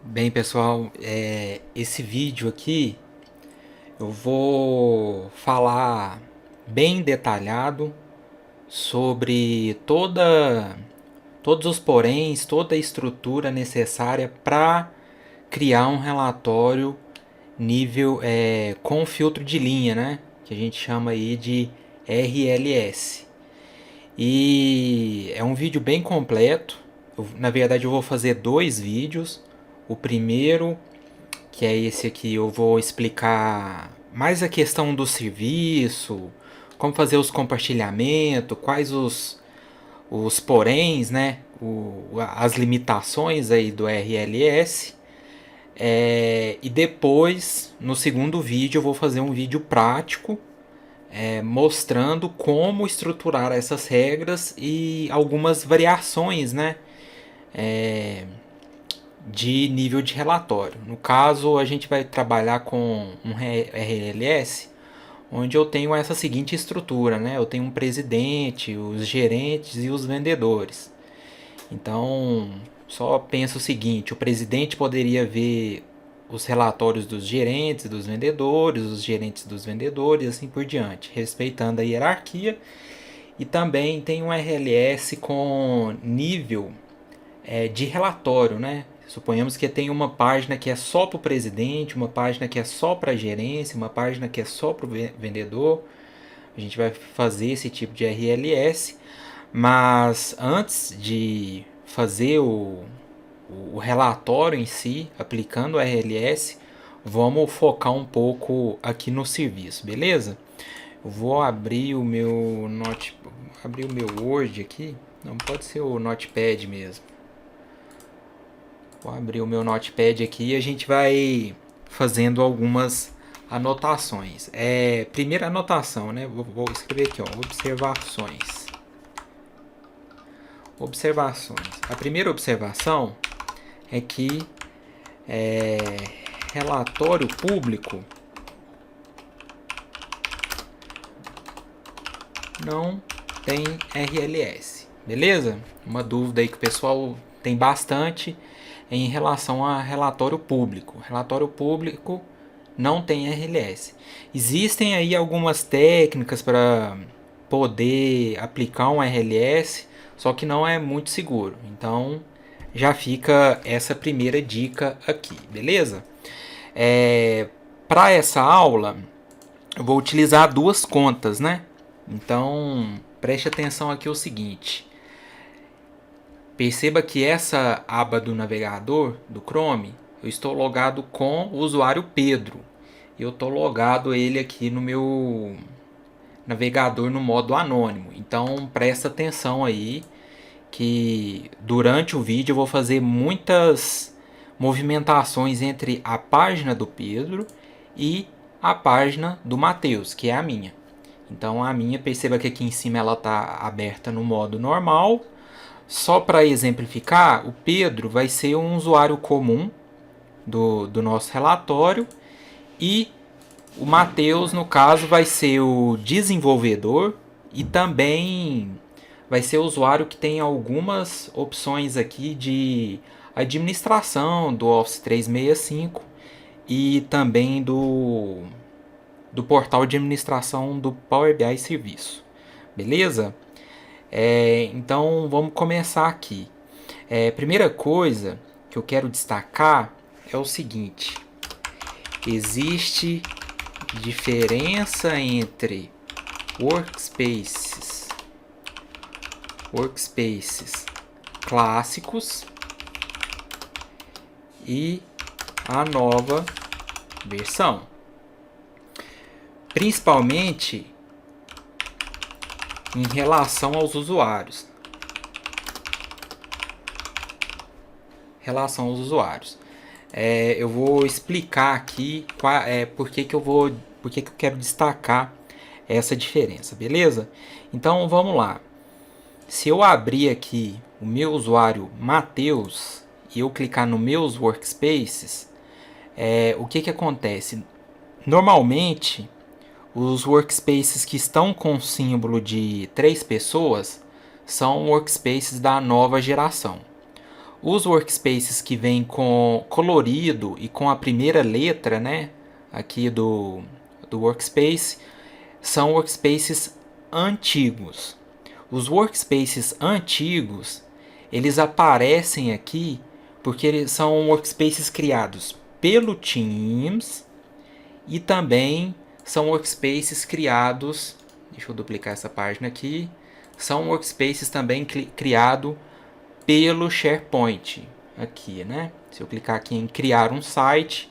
Bem, pessoal, esse vídeo aqui eu vou falar bem detalhado sobre todos os poréns, toda a estrutura necessária para criar um relatório nível com filtro de linha, né? Que a gente chama aí de RLS. E é um vídeo bem completo. Na verdade, eu vou fazer dois vídeos. O primeiro, que é esse aqui, eu vou explicar mais a questão do serviço, como fazer os compartilhamentos, quais os poréns, né? As limitações aí do RLS. E depois, no segundo vídeo, eu vou fazer um vídeo prático mostrando como estruturar essas regras e algumas variações, né? De nível de relatório. No caso, a gente vai trabalhar com um RLS, onde eu tenho essa seguinte estrutura, né? Eu tenho um presidente, os gerentes e os vendedores. Então, só pensa o seguinte: o presidente poderia ver os relatórios dos gerentes, dos vendedores, os gerentes dos vendedores, assim por diante, respeitando a hierarquia. E também tem um RLS com nível de relatório, né? Suponhamos que tem uma página que é só para o presidente, uma página que é só para a gerência, uma página que é só para o vendedor. A gente vai fazer esse tipo de RLS, mas antes de fazer o relatório em si, aplicando o RLS, vamos focar um pouco aqui no serviço, beleza? Eu vou abrir o meu abrir o meu Word aqui. Não pode ser o Notepad mesmo. Vou abrir o meu Notepad aqui e a gente vai fazendo algumas anotações. Primeira anotação, né? Vou escrever aqui, ó, observações. Observações. A primeira observação é que é, relatório público não tem RLS, beleza? Uma dúvida aí que o pessoal tem bastante em relação a relatório público. Relatório público não tem RLS. Existem aí algumas técnicas para poder aplicar um RLS, só que não é muito seguro. Então já fica essa primeira dica aqui, beleza? Para essa aula eu vou utilizar duas contas, né? Então preste atenção aqui o seguinte: perceba que essa aba do navegador do Chrome, eu estou logado com o usuário Pedro. Eu estou logado ele aqui no meu navegador no modo anônimo. Então presta atenção aí que durante o vídeo eu vou fazer muitas movimentações entre a página do Pedro e a página do Matheus, que é a minha. Então a minha, perceba que aqui em cima ela está aberta no modo normal. Só para exemplificar, o Pedro vai ser um usuário comum do nosso relatório e o Matheus, no caso, vai ser o desenvolvedor e também vai ser o usuário que tem algumas opções aqui de administração do Office 365 e também do portal de administração do Power BI Serviço. Beleza? Então vamos começar aqui. Primeira coisa que eu quero destacar é o seguinte: existe diferença entre workspaces clássicos e a nova versão, principalmente em relação aos usuários. Eu vou explicar aqui por que eu quero destacar essa diferença, beleza? Então vamos lá. Se eu abrir aqui o meu usuário Matheus e eu clicar no meus workspaces, o que acontece? Normalmente, os workspaces que estão com símbolo de 3 pessoas são workspaces da nova geração. Os workspaces que vêm com colorido e com a primeira letra, né, aqui do workspace, são workspaces antigos. Os workspaces antigos, eles aparecem aqui porque eles são workspaces criados pelo Teams e também são workspaces criados, deixa eu duplicar essa página aqui, são workspaces também criados pelo SharePoint aqui, né? Se eu clicar aqui em criar um site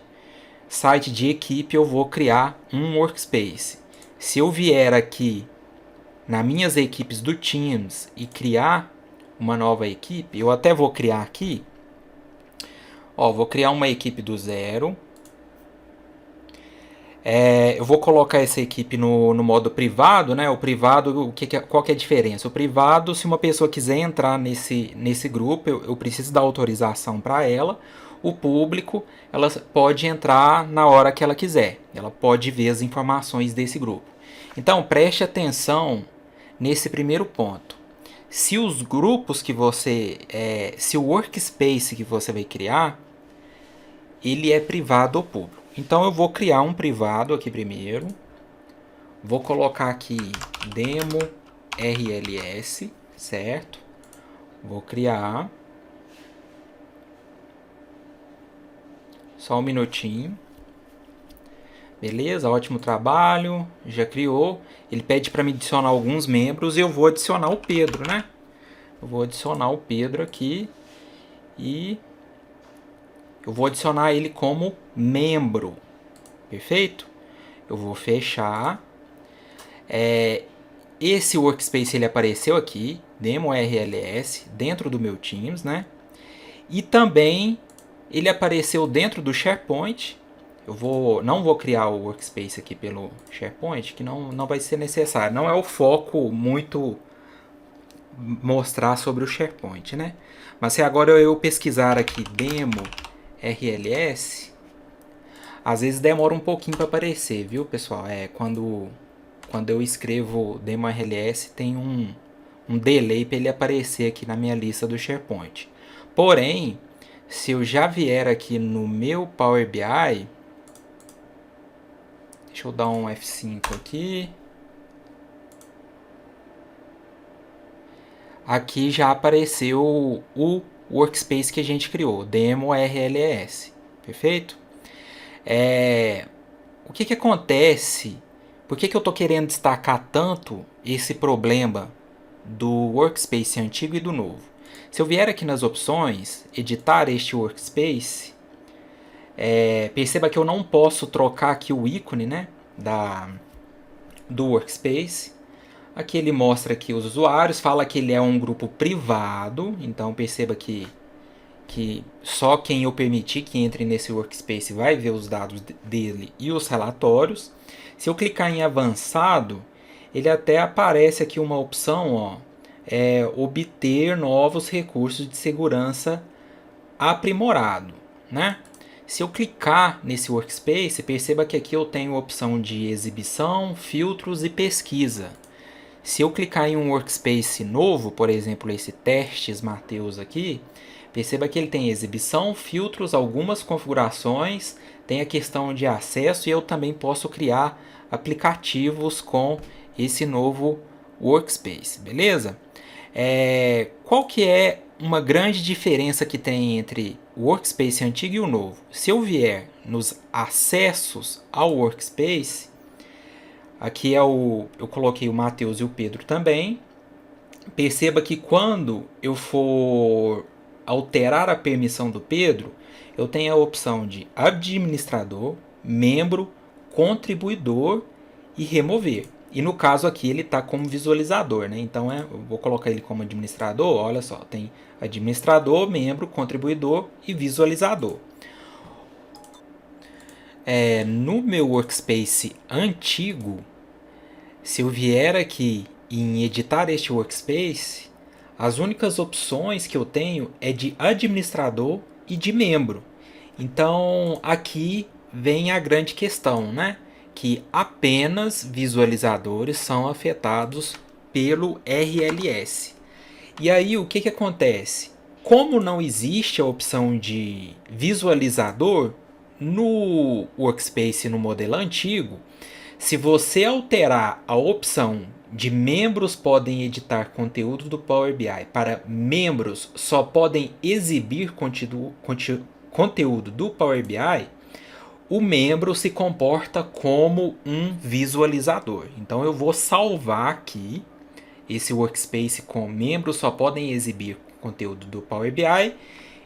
de equipe, eu vou criar um workspace. Se eu vier aqui nas minhas equipes do Teams e criar uma nova equipe, eu até vou criar aqui, ó, vou criar uma equipe do zero. Eu vou colocar essa equipe no modo privado, né? O privado, qual que é a diferença? O privado, se uma pessoa quiser entrar nesse grupo, eu preciso dar autorização para ela. O público, ela pode entrar na hora que ela quiser. Ela pode ver as informações desse grupo. Então, preste atenção nesse primeiro ponto. Se os grupos que você... se o workspace que você vai criar, ele é privado ou público. Então eu vou criar um privado aqui primeiro. Vou colocar aqui demo RLS, certo? Vou criar. Só um minutinho. Beleza, ótimo trabalho. Já criou. Ele pede para me adicionar alguns membros e eu vou adicionar o Pedro, né? Eu vou adicionar o Pedro aqui e eu vou adicionar ele como membro. Perfeito? Eu vou fechar. Esse workspace ele apareceu aqui, demo RLS, dentro do meu Teams, né? E também ele apareceu dentro do SharePoint. Não vou criar o workspace aqui pelo SharePoint, que não vai ser necessário. Não é o foco muito mostrar sobre o SharePoint, né? Mas se agora eu pesquisar aqui demo RLS, às vezes demora um pouquinho para aparecer, viu, pessoal? Quando eu escrevo demo RLS tem um delay para ele aparecer aqui na minha lista do SharePoint. Porém, se eu já vier aqui no meu Power BI, deixa eu dar um F5 aqui. Aqui já apareceu o workspace que a gente criou, demo RLS, perfeito? O que acontece? Por que eu estou querendo destacar tanto esse problema do workspace antigo e do novo? Se eu vier aqui nas opções, editar este workspace, perceba que eu não posso trocar aqui o ícone, né, do workspace. Aqui ele mostra aqui os usuários, fala que ele é um grupo privado, então perceba que só quem eu permitir que entre nesse workspace vai ver os dados dele e os relatórios. Se eu clicar em avançado, ele até aparece aqui uma opção, ó, obter novos recursos de segurança aprimorado, né? Se eu clicar nesse workspace, perceba que aqui eu tenho a opção de exibição, filtros e pesquisa. Se eu clicar em um workspace novo, por exemplo, esse testes Mateus aqui, perceba que ele tem exibição, filtros, algumas configurações, tem a questão de acesso e eu também posso criar aplicativos com esse novo workspace, beleza? Qual que é uma grande diferença que tem entre o workspace antigo e o novo? Se eu vier nos acessos ao workspace, aqui eu coloquei o Matheus e o Pedro também. Perceba que quando eu for alterar a permissão do Pedro, eu tenho a opção de administrador, membro, contribuidor e remover. E no caso aqui ele está como visualizador, né? Então eu vou colocar ele como administrador. Olha só, tem administrador, membro, contribuidor e visualizador. No meu workspace antigo, se eu vier aqui em editar este workspace, as únicas opções que eu tenho é de administrador e de membro. Então aqui vem a grande questão, né? Que apenas visualizadores são afetados pelo RLS. E aí o que acontece? Como não existe a opção de visualizador no Workspace no modelo antigo, se você alterar a opção de membros podem editar conteúdo do Power BI para membros só podem exibir conteúdo do Power BI, o membro se comporta como um visualizador. Então eu vou salvar aqui esse workspace com membros só podem exibir conteúdo do Power BI.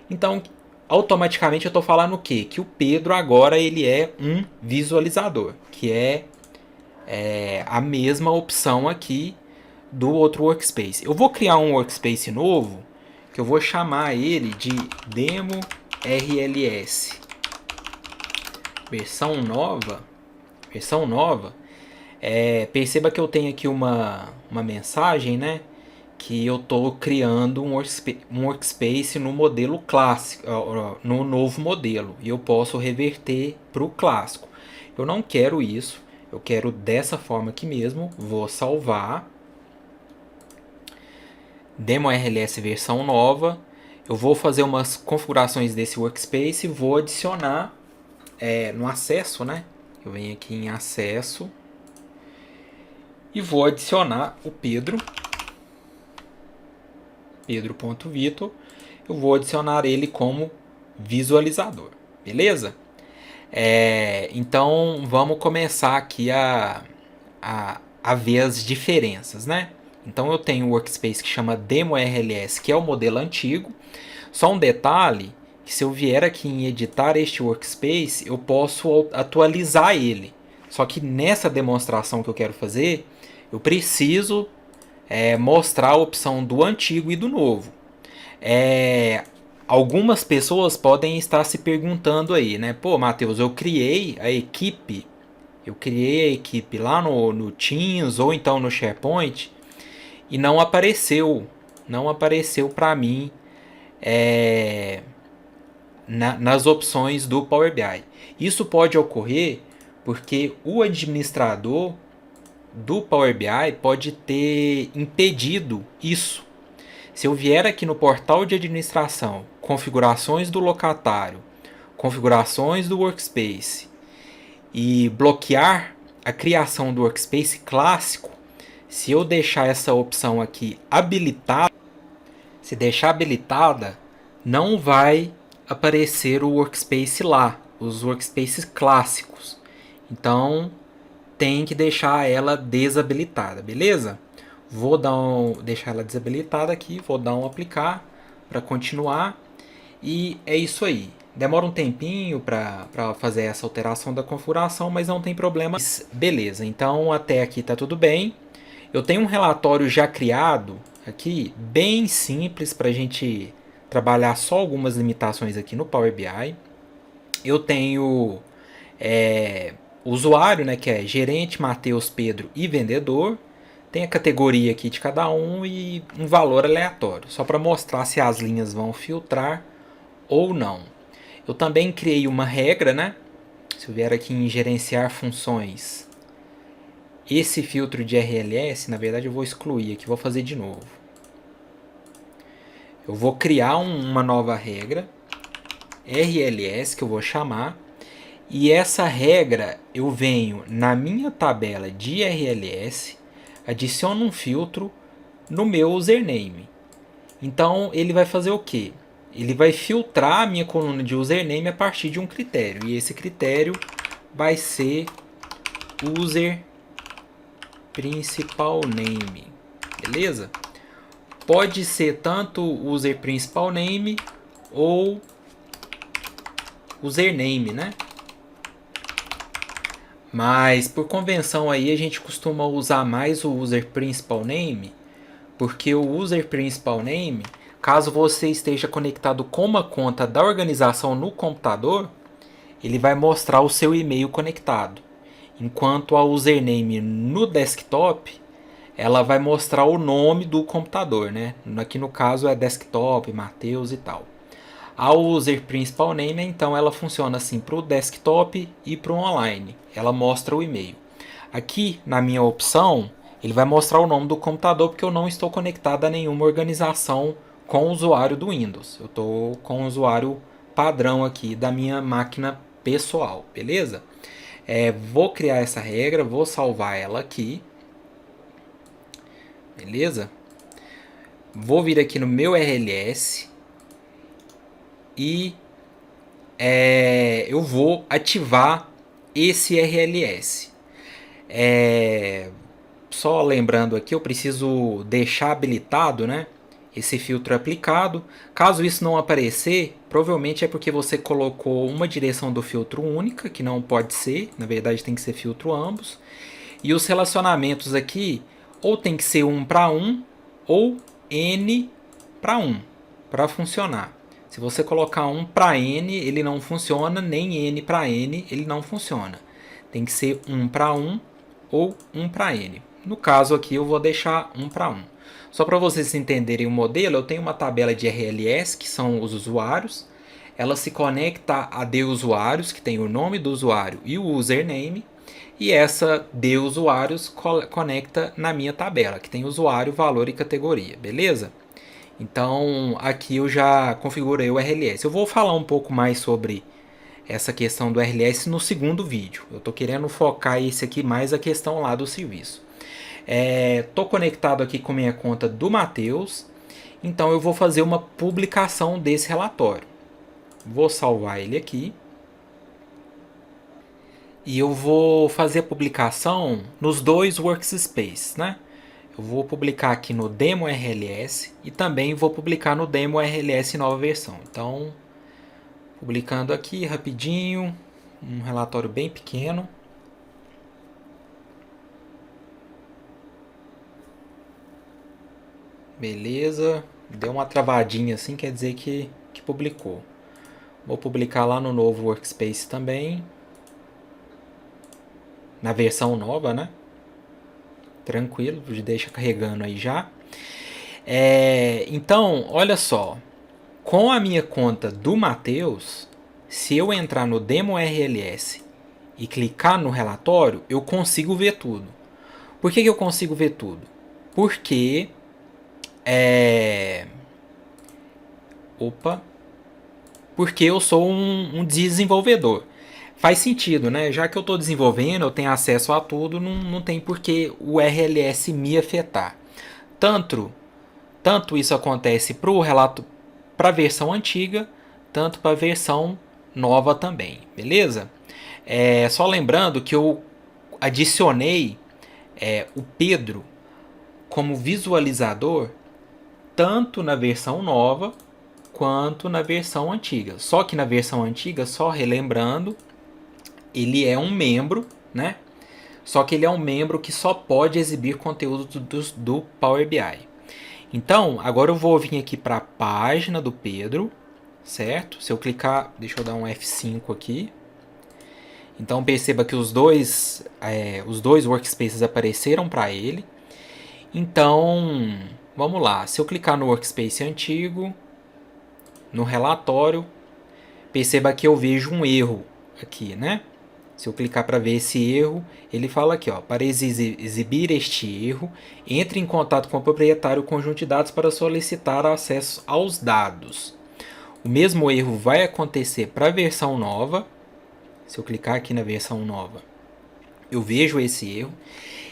Então automaticamente eu estou falando o quê? Que o Pedro agora ele é um visualizador, que é a mesma opção aqui do outro workspace. Eu vou criar um workspace novo que eu vou chamar ele de Demo RLS. Versão nova. Perceba que eu tenho aqui uma mensagem, né? Que eu estou criando um workspace no modelo clássico, no novo modelo. E eu posso reverter para o clássico. Eu não quero isso. Eu quero dessa forma aqui mesmo. Vou salvar. Demo RLS versão nova. Eu vou fazer umas configurações desse workspace. Vou adicionar no acesso, né? Eu venho aqui em acesso. E vou adicionar o Pedro. Pedro.Vitor. Eu vou adicionar ele como visualizador. Beleza? Então vamos começar aqui a ver as diferenças, né? Então eu tenho um workspace que chama Demo RLS, que é o modelo antigo. Só um detalhe, que se eu vier aqui em editar este workspace, eu posso atualizar ele. Só que nessa demonstração que eu quero fazer, eu preciso mostrar a opção do antigo e do novo. Algumas pessoas podem estar se perguntando aí, né? Pô, Matheus, eu criei a equipe lá no Teams ou então no SharePoint e não apareceu para mim nas opções do Power BI. Isso pode ocorrer porque o administrador do Power BI pode ter impedido isso. Se eu vier aqui no portal de administração, configurações do locatário, configurações do workspace e bloquear a criação do workspace clássico, se eu deixar essa opção aqui habilitada, se deixar habilitada, não vai aparecer o workspace lá, os workspaces clássicos. Então tem que deixar ela desabilitada, beleza? Vou deixar ela desabilitada aqui, vou dar um aplicar para continuar e é isso aí. Demora um tempinho para fazer essa alteração da configuração, mas não tem problema. Beleza, então até aqui tá tudo bem. Eu tenho um relatório já criado aqui, bem simples para a gente trabalhar só algumas limitações aqui no Power BI. Eu tenho usuário, né, que é gerente, Matheus, Pedro e vendedor. Tem a categoria aqui de cada um e um valor aleatório, só para mostrar se as linhas vão filtrar ou não. Eu também criei uma regra, né? Se eu vier aqui em gerenciar funções, esse filtro de RLS, na verdade eu vou excluir aqui, vou fazer de novo. Eu vou criar uma nova regra, RLS, que eu vou chamar, e essa regra eu venho na minha tabela de RLS, adiciono um filtro no meu username. Então ele vai fazer o quê? Ele vai filtrar a minha coluna de username a partir de um critério. E esse critério vai ser user principal name. Beleza? Pode ser tanto user principal name ou username, né? Mas por convenção aí a gente costuma usar mais o user principal name, porque o user principal name, caso você esteja conectado com uma conta da organização no computador, ele vai mostrar o seu e-mail conectado. Enquanto a username no desktop, ela vai mostrar o nome do computador, né? Aqui no caso é desktop, Matheus e tal. A user principal name, então, ela funciona assim para o desktop e para o online. Ela mostra o e-mail. Aqui na minha opção, ele vai mostrar o nome do computador porque eu não estou conectado a nenhuma organização com o usuário do Windows. Eu estou com o usuário padrão aqui da minha máquina pessoal, beleza? Vou criar essa regra, vou salvar ela aqui, beleza? Vou vir aqui no meu RLS e eu vou ativar esse RLS. Só lembrando aqui, eu preciso deixar habilitado, né, esse filtro aplicado. Caso isso não aparecer, provavelmente é porque você colocou uma direção do filtro única, que não pode ser, na verdade tem que ser filtro ambos. E os relacionamentos aqui, ou tem que ser 1 para 1, ou N para 1, para funcionar. Se você colocar 1 para N, ele não funciona, nem N para N, ele não funciona. Tem que ser 1 para 1 ou 1 para N. No caso aqui eu vou deixar 1 para 1. Só para vocês entenderem o modelo, eu tenho uma tabela de RLS, que são os usuários. Ela se conecta a de usuários, que tem o nome do usuário e o username. E essa de usuários conecta na minha tabela, que tem usuário, valor e categoria, beleza? Então aqui eu já configurei o RLS. Eu vou falar um pouco mais sobre essa questão do RLS no segundo vídeo. Eu estou querendo focar esse aqui mais a questão lá do serviço. Estou conectado aqui com minha conta do Matheus, então eu vou fazer uma publicação desse relatório. Vou salvar ele aqui. E eu vou fazer a publicação nos dois workspaces, né? Eu vou publicar aqui no Demo RLS e também vou publicar no Demo RLS nova versão. Então, publicando aqui rapidinho, um relatório bem pequeno. Beleza, deu uma travadinha assim, quer dizer que publicou. Vou publicar lá no novo workspace também, na versão nova, né? Tranquilo, deixa carregando aí já. Então, olha só, com a minha conta do Matheus, se eu entrar no Demo RLS e clicar no relatório, eu consigo ver tudo. Por que eu consigo ver tudo? Porque porque eu sou um desenvolvedor. Faz sentido, né? Já que eu estou desenvolvendo, eu tenho acesso a tudo, não tem por que o RLS me afetar. Tanto isso acontece para a versão antiga, tanto para a versão nova também, beleza? Só lembrando que eu adicionei o Pedro como visualizador tanto na versão nova quanto na versão antiga. Só que na versão antiga, só relembrando, ele é um membro, né? Só que ele é um membro que só pode exibir conteúdo do Power BI. Então, agora eu vou vir aqui para a página do Pedro, certo? Se eu clicar, deixa eu dar um F5 aqui. Então perceba que os dois workspaces apareceram para ele. Então, vamos lá. Se eu clicar no workspace antigo, no relatório, perceba que eu vejo um erro aqui, né? Se eu clicar para ver esse erro, ele fala aqui, ó, para exibir este erro, entre em contato com o proprietário conjunto de dados para solicitar acesso aos dados. O mesmo erro vai acontecer para a versão nova. Se eu clicar aqui na versão nova, eu vejo esse erro.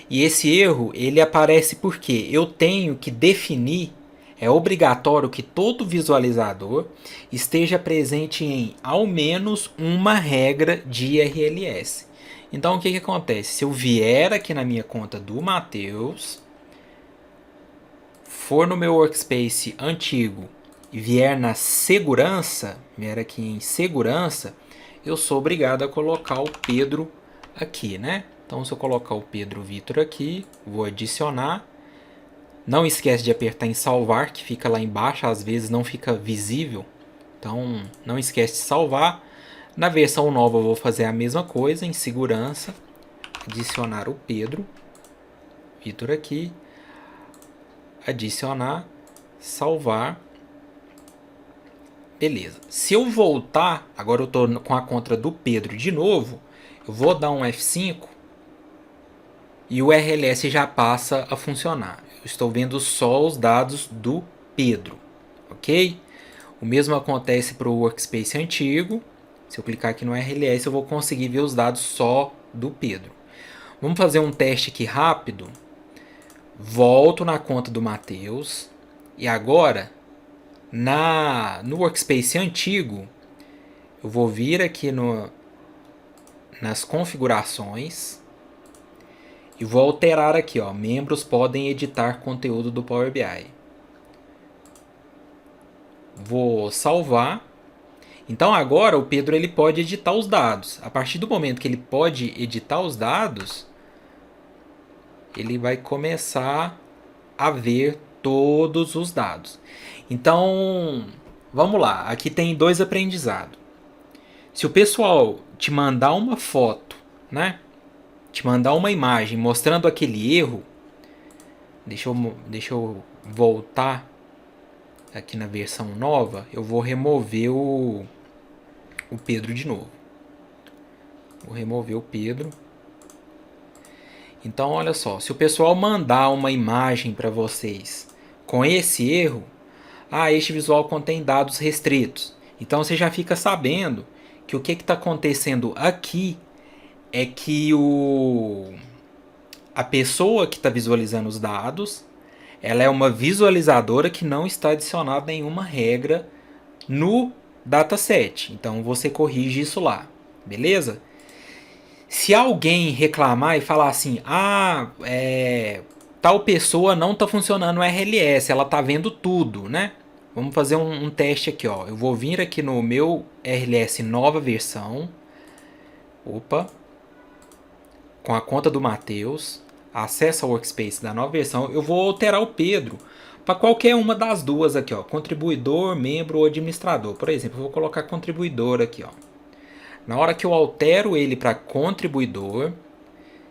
E esse erro, ele aparece porque eu tenho que definir, é obrigatório que todo visualizador esteja presente em ao menos uma regra de RLS. Então o que acontece? Se eu vier aqui na minha conta do Matheus, for no meu workspace antigo e vier na segurança, vier aqui em segurança, eu sou obrigado a colocar o Pedro aqui, né? Então se eu colocar o Pedro Vitor aqui, vou adicionar. Não esquece de apertar em salvar, que fica lá embaixo, às vezes não fica visível. Então não esquece de salvar. Na versão nova eu vou fazer a mesma coisa, em segurança. Adicionar o Pedro Vitor aqui. Adicionar, salvar. Beleza. Se eu voltar, agora eu estou com a conta do Pedro de novo, eu vou dar um F5 e o RLS já passa a funcionar. Eu estou vendo só os dados do Pedro, ok? O mesmo acontece para o workspace antigo. Se eu clicar aqui no RLS, eu vou conseguir ver os dados só do Pedro. Vamos fazer um teste aqui rápido. Volto na conta do Matheus. E agora, no workspace antigo, eu vou vir aqui nas configurações e vou alterar aqui, ó, membros podem editar conteúdo do Power BI. Vou salvar. Então agora o Pedro ele pode editar os dados. A partir do momento que ele pode editar os dados, ele vai começar a ver todos os dados. Então, vamos lá. Aqui tem 2 aprendizados. Se o pessoal te mandar uma foto, né? Te mandar uma imagem mostrando aquele erro, deixa eu voltar aqui na versão nova, eu vou remover o Pedro de novo. Vou remover o Pedro. Então, olha só, se o pessoal mandar uma imagem para vocês com esse erro, este visual contém dados restritos. Então, você já fica sabendo que o que está acontecendo aqui é que a pessoa que está visualizando os dados, ela é uma visualizadora que não está adicionada nenhuma regra no dataset. Então, você corrige isso lá, beleza? Se alguém reclamar e falar assim, tal pessoa não está funcionando o RLS, ela está vendo tudo, né? Vamos fazer um teste aqui, ó. Eu vou vir aqui no meu RLS nova versão. Opa. Com a conta do Matheus. Acesso ao workspace da nova versão. Eu vou alterar o Pedro para qualquer uma das duas aqui, ó. Contribuidor, membro ou administrador. Por exemplo, eu vou colocar contribuidor aqui, ó. Na hora que eu altero ele para contribuidor,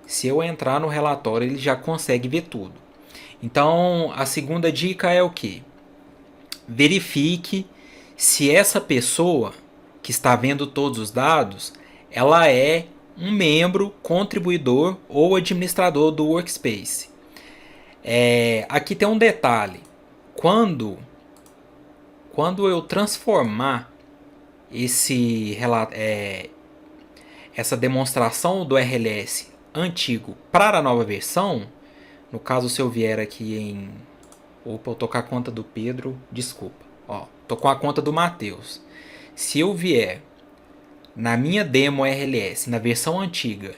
se eu entrar no relatório, ele já consegue ver tudo. Então, a segunda dica é o quê? Verifique se essa pessoa que está vendo todos os dados, ela é um membro, contribuidor ou administrador do workspace. Aqui tem um detalhe. Quando eu transformar essa demonstração do RLS antigo para a nova versão, no caso se eu vier aqui em... Opa, eu tô com a conta do Pedro, desculpa. Ó, tô com a conta do Matheus. Se eu vier na minha demo RLS, na versão antiga,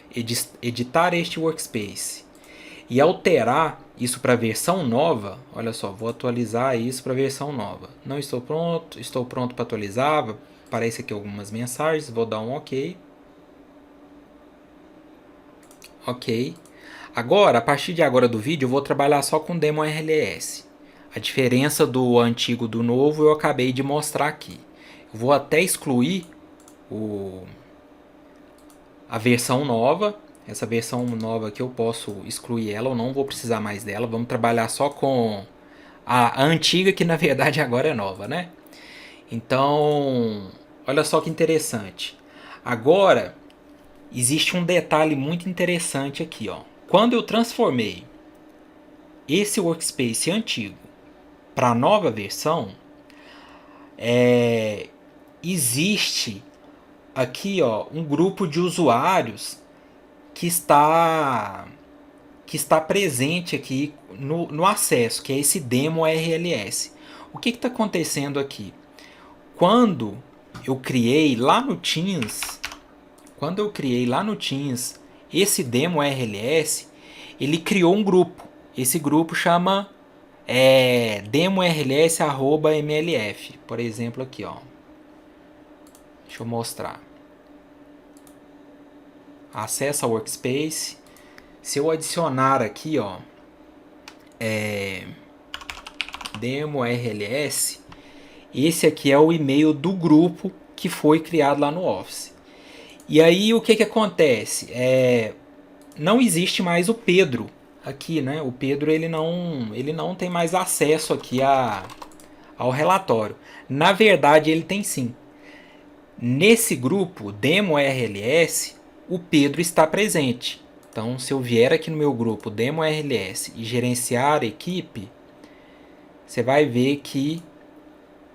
editar este workspace e alterar isso para a versão nova, olha só, vou atualizar isso para a versão nova. Não estou pronto, estou pronto para atualizar. Aparece aqui algumas mensagens, vou dar um OK. Ok. Agora, a partir de agora do vídeo, eu vou trabalhar só com demo RLS. A diferença do antigo do novo eu acabei de mostrar aqui. Eu vou até excluir a versão nova. Essa versão nova aqui eu posso excluir ela, eu não vou precisar mais dela. Vamos trabalhar só com a antiga, que na verdade agora é nova, né? Então, olha só que interessante. Agora, existe um detalhe muito interessante aqui, ó. Quando eu transformei esse workspace antigo para a nova versão, existe aqui, ó, um grupo de usuários que está presente aqui no acesso, que é esse demo RLS. O que está acontecendo aqui? Quando eu criei lá no Teams, esse demo RLS, ele criou um grupo. Esse grupo chama demorls@mlf. Por exemplo, aqui, ó. Deixa eu mostrar. Acessa ao workspace. Se eu adicionar aqui, ó, demorls, esse aqui é o e-mail do grupo que foi criado lá no Office. E aí o que acontece? Não existe mais o Pedro aqui, né? O Pedro ele não tem mais acesso aqui ao relatório. Na verdade ele tem sim. Nesse grupo Demo RLS, o Pedro está presente. Então, se eu vier aqui no meu grupo Demo RLS e gerenciar a equipe, você vai ver que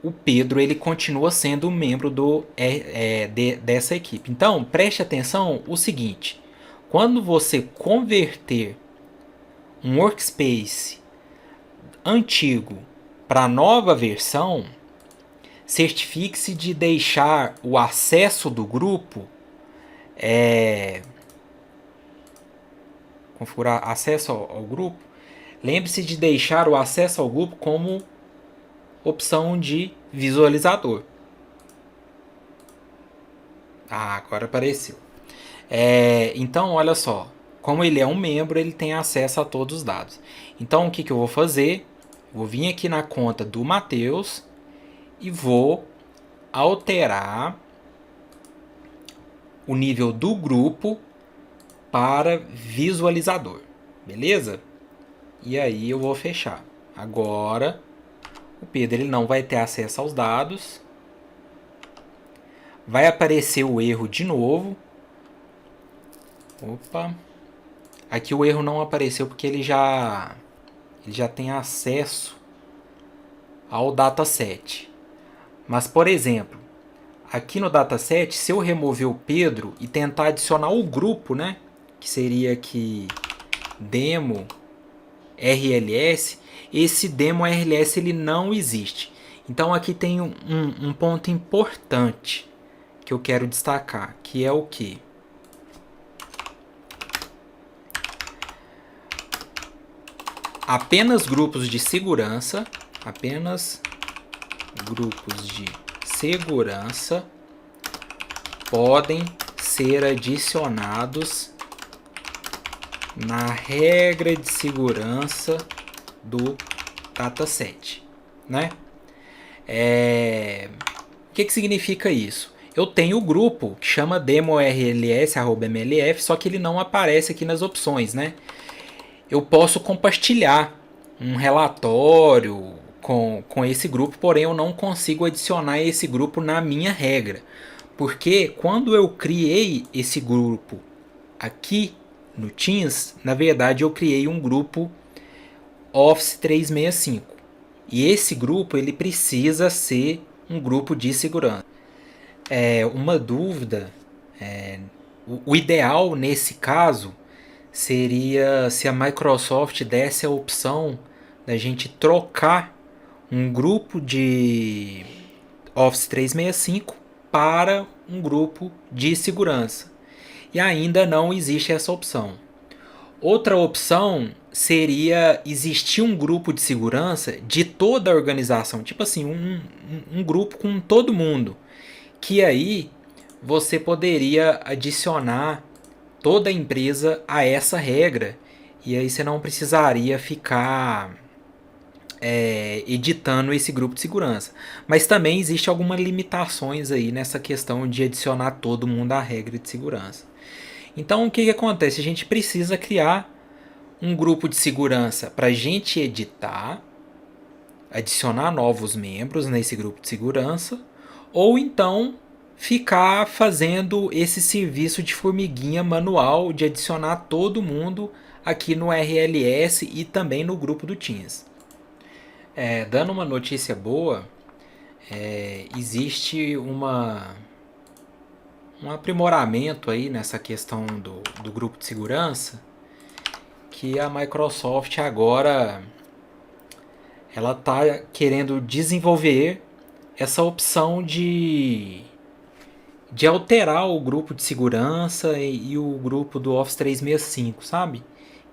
o Pedro ele continua sendo um membro dessa equipe. Então, preste atenção o seguinte: quando você converter um workspace antigo para a nova versão, certifique-se de deixar o acesso do grupo, configurar acesso ao grupo. Lembre-se de deixar o acesso ao grupo como opção de visualizador. Agora apareceu. Então, olha só. Como ele é um membro, ele tem acesso a todos os dados. Então, o que eu vou fazer? Vou vir aqui na conta do Matheus e vou alterar o nível do grupo para visualizador. Beleza? E aí eu vou fechar. Agora, o Pedro ele não vai ter acesso aos dados. Vai aparecer o erro de novo. Opa. Aqui o erro não apareceu porque ele já tem acesso ao dataset. Mas, por exemplo, aqui no dataset, se eu remover o Pedro e tentar adicionar o grupo, né, que seria aqui demo RLS, esse demo RLS ele não existe. Então aqui tem um ponto importante que eu quero destacar, que é o que? Apenas grupos de segurança podem ser adicionados na regra de segurança do dataset, né? O que significa isso? Eu tenho o grupo que chama demorls@mlf, só que ele não aparece aqui nas opções, né? Eu posso compartilhar um relatório com esse grupo, porém eu não consigo adicionar esse grupo na minha regra. Porque quando eu criei esse grupo aqui no Teams, na verdade eu criei um grupo Office 365. E esse grupo ele precisa ser um grupo de segurança. Uma dúvida, o ideal nesse caso seria se a Microsoft desse a opção da gente trocar um grupo de Office 365 para um grupo de segurança. E ainda não existe essa opção. Outra opção seria existir um grupo de segurança de toda a organização, tipo assim, um grupo com todo mundo, que aí você poderia adicionar toda a empresa a essa regra, e aí você não precisaria ficar editando esse grupo de segurança. Mas também existe algumas limitações aí nessa questão de adicionar todo mundo à regra de segurança. Então o que acontece? A gente precisa criar um grupo de segurança para a gente editar, adicionar novos membros nesse grupo de segurança, ou então ficar fazendo esse serviço de formiguinha manual de adicionar todo mundo aqui no RLS e também no grupo do Teams. Dando uma notícia boa, existe um aprimoramento aí nessa questão do grupo de segurança, que a Microsoft agora ela está querendo desenvolver essa opção de alterar o grupo de segurança e o grupo do Office 365, sabe?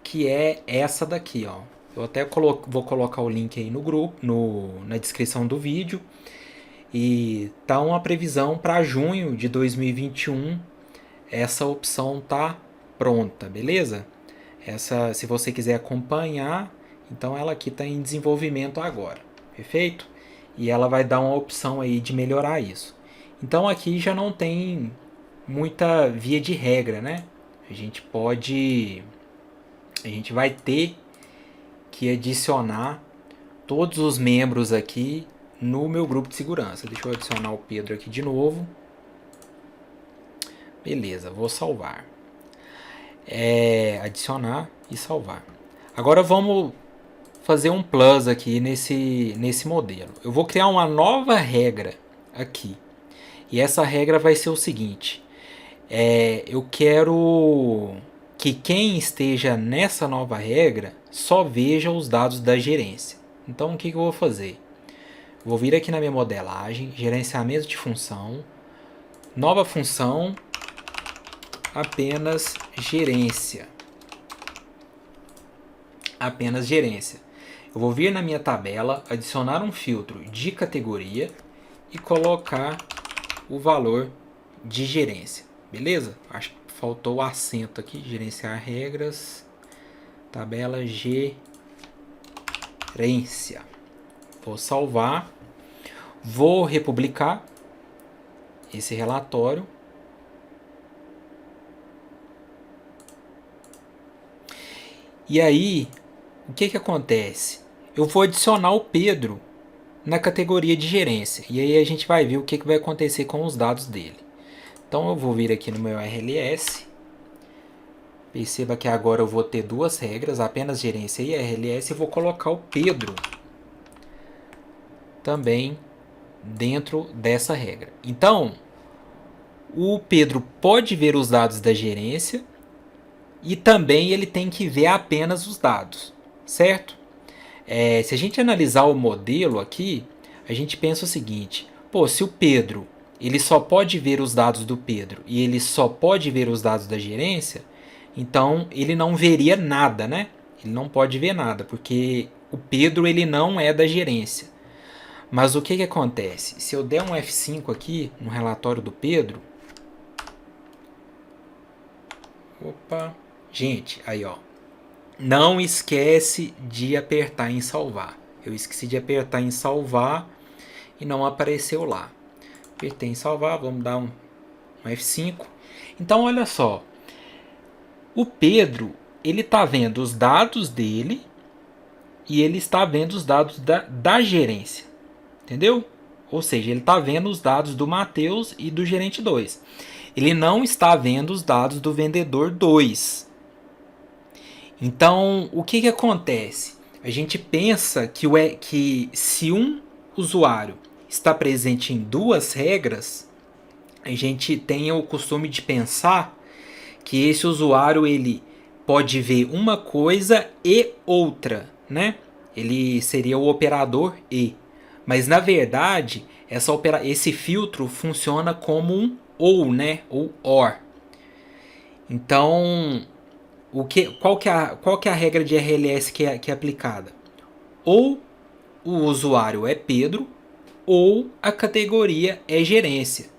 Que é essa daqui, ó. Eu até vou colocar o link aí no grupo, na descrição do vídeo. E tá uma previsão para junho de 2021. Essa opção tá pronta, beleza? Se você quiser acompanhar, então ela aqui está em desenvolvimento agora, perfeito? E ela vai dar uma opção aí de melhorar isso. Então aqui já não tem muita via de regra, né? A gente vai ter que adicionar todos os membros aqui no meu grupo de segurança. Deixa eu adicionar o Pedro aqui de novo. Beleza, vou salvar. Adicionar e salvar. Agora vamos fazer um plus aqui nesse modelo. Eu vou criar uma nova regra aqui. E essa regra vai ser o seguinte. Eu quero que quem esteja nessa nova regra só veja os dados da gerência. Então o que eu vou fazer? Vou vir aqui na minha modelagem, gerenciamento de função, nova função, apenas gerência. Apenas gerência. Eu vou vir na minha tabela, adicionar um filtro de categoria e colocar o valor de gerência. Beleza? Acho que faltou o acento aqui. Gerenciar regras. Tabela gerência. Vou salvar. Vou republicar esse relatório. E aí, o que acontece? Eu vou adicionar o Pedro na categoria de gerência. E aí a gente vai ver o que vai acontecer com os dados dele. Então eu vou vir aqui no meu RLS. Perceba que agora eu vou ter duas regras, apenas gerência e RLS. E vou colocar o Pedro também dentro dessa regra. Então, o Pedro pode ver os dados da gerência e também ele tem que ver apenas os dados, certo? Se a gente analisar o modelo aqui, a gente pensa o seguinte: pô, se o Pedro ele só pode ver os dados do Pedro e ele só pode ver os dados da gerência, então ele não veria nada, né? Ele não pode ver nada, porque o Pedro ele não é da gerência. Mas o que acontece? Se eu der um F5 aqui no relatório do Pedro... Opa! Gente, aí ó. Não esquece de apertar em salvar. Eu esqueci de apertar em salvar e não apareceu lá. Apertei em salvar, vamos dar um F5. Então olha só. O Pedro, ele está vendo os dados dele e ele está vendo os dados da gerência. Entendeu? Ou seja, ele está vendo os dados do Matheus e do gerente 2. Ele não está vendo os dados do vendedor 2. Então, o que acontece? A gente pensa que se um usuário está presente em duas regras, a gente tem o costume de pensar que esse usuário ele pode ver uma coisa e outra, né? Ele seria o operador e. Mas na verdade, esse filtro funciona como um ou, né? Ou or. Então, qual que é a regra de RLS que é aplicada? Ou o usuário é Pedro, ou a categoria é gerência.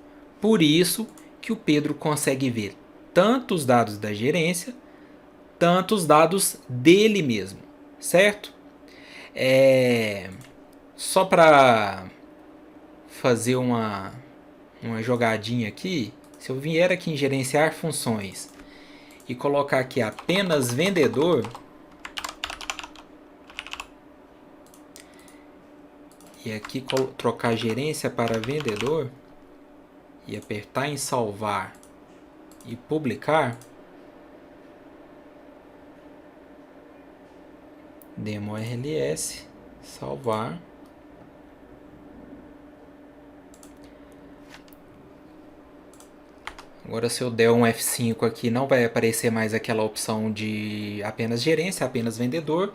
Por isso que o Pedro consegue ver tanto os dados da gerência, tanto os dados dele mesmo, certo? Só para fazer uma jogadinha aqui, se eu vier aqui em gerenciar funções e colocar aqui apenas vendedor, e aqui trocar gerência para vendedor e apertar em salvar e publicar, demo RLS, salvar. Agora se eu der um F5 aqui, não vai aparecer mais aquela opção de apenas gerência, apenas vendedor.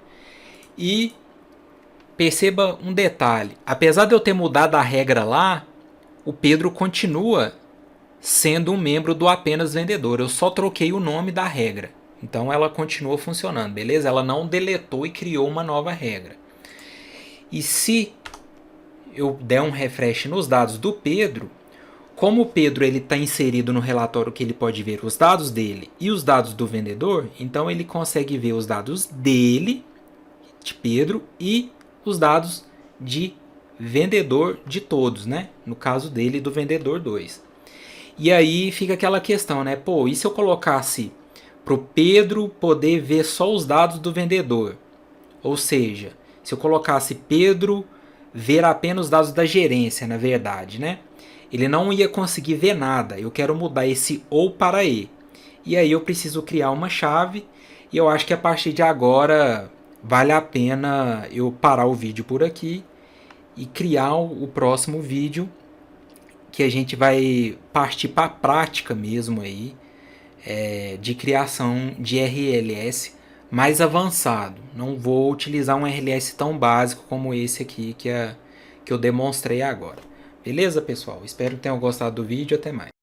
E perceba um detalhe, apesar de eu ter mudado a regra lá, o Pedro continua sendo um membro do apenas vendedor. Eu só troquei o nome da regra. Então ela continua funcionando, beleza? Ela não deletou e criou uma nova regra. E se eu der um refresh nos dados do Pedro, como o Pedro está inserido no relatório que ele pode ver os dados dele e os dados do vendedor, então ele consegue ver os dados dele, de Pedro, e os dados de vendedor de todos, né? No caso dele, do vendedor 2. E aí fica aquela questão, né? Pô, e se eu colocasse para o Pedro poder ver só os dados do vendedor? Ou seja, se eu colocasse Pedro ver apenas os dados da gerência, na verdade, né? Ele não ia conseguir ver nada. Eu quero mudar esse ou para e. E aí eu preciso criar uma chave. E eu acho que a partir de agora vale a pena eu parar o vídeo por aqui e criar o próximo vídeo, que a gente vai partir para a prática mesmo aí, de criação de RLS mais avançado. Não vou utilizar um RLS tão básico como esse aqui que eu demonstrei agora. Beleza, pessoal? Espero que tenham gostado do vídeo. Até mais.